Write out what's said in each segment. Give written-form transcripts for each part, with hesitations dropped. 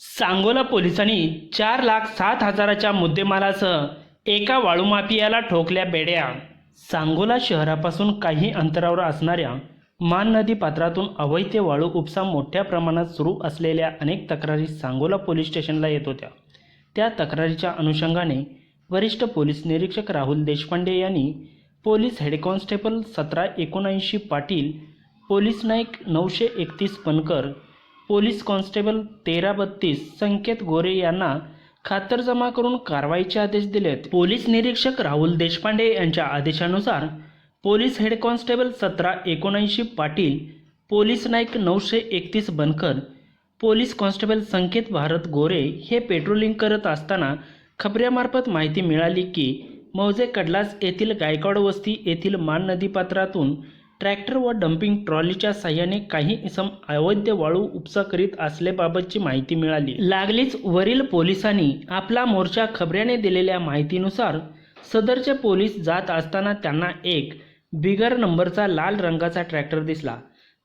सांगोला पोलिसांनी 4,07,000च्या मुद्देमालासह एका वाळू माफियाला ठोकल्या बेड्या। सांगोला शहरापासून काही अंतरावर असणाऱ्या मान नदी पात्रातून अवैध वाळू उपसा मोठ्या प्रमाणात सुरू असलेल्या अनेक तक्रारी सांगोला पोलीस स्टेशनला येत होत्या। त्या तक्रारीच्या अनुषंगाने वरिष्ठ पोलीस निरीक्षक राहुल देशपांडे यांनी police head constable 1779 Patil, police नाईक 931 बनकर, पोलीस कॉन्स्टेबल 1332 संकेत गोरे यांना खातरजमा करून कारवाईचे आदेश दिलेत। पोलीस निरीक्षक राहुल देशपांडे यांच्या आदेशानुसार police head constable 1779 Patil, police नाईक 931 बनकर, पोलीस कॉन्स्टेबल संकेत भारत गोरे हे पेट्रोलिंग करत असताना खबऱ्यामार्फत माहिती मिळाली की मौजे कडलास येथील गायकवाड वस्ती येथील मान नदी पात्रातून ट्रॅक्टर व डंपिंग ट्रॉलीच्या साह्याने काही इसम अवैध वाळू उपसा करीत असल्याबाबतची माहिती मिळाली। लागलीच वरील पोलिसांनी आपला मोर्चा खबऱ्याने दिलेल्या माहितीनुसार सदरचे पोलीस जात असताना त्यांना एक बिगर नंबरचा लाल रंगाचा ट्रॅक्टर दिसला।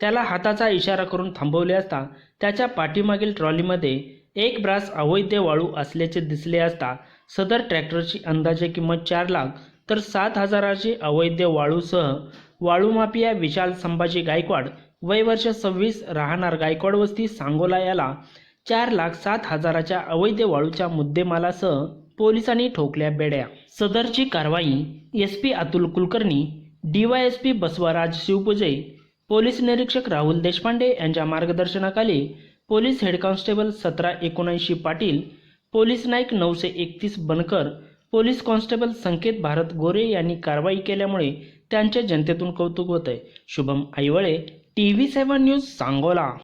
त्याला हाताचा इशारा करून थांबवले असता त्याच्या पाठीमागील ट्रॉलीमध्ये एक ब्रास अवैध वाळू असल्याचे दिसले असता सदर ट्रॅक्टरची अंदाजे किंमत 4 लाख तर 7,000ची अवैध वाळूसह वाळू माफिया विशाल संभाजी गायकवाड वय वर्ष 26 राहणार गायकवाड वस्ती सांगोला याला 4,07,000च्या अवैध वाळूच्या मुद्देमालासह पोलिसांनी ठोकल्या बेड्या। सदरची कारवाई SP Atul Kulkarni, DYSP Basavraj Shivpuje, police निरीक्षक राहुल देशपांडे यांच्या मार्गदर्शनाखाली police head constable 1779 Patil, police नाईक 931 बनकर, पोलीस कॉन्स्टेबल संकेत भारत गोरे यांनी कारवाई केल्यामुळे त्यांचे जनतेतून कौतुक होत आहे। Shubham Aiwale, TV7 news, Sangola.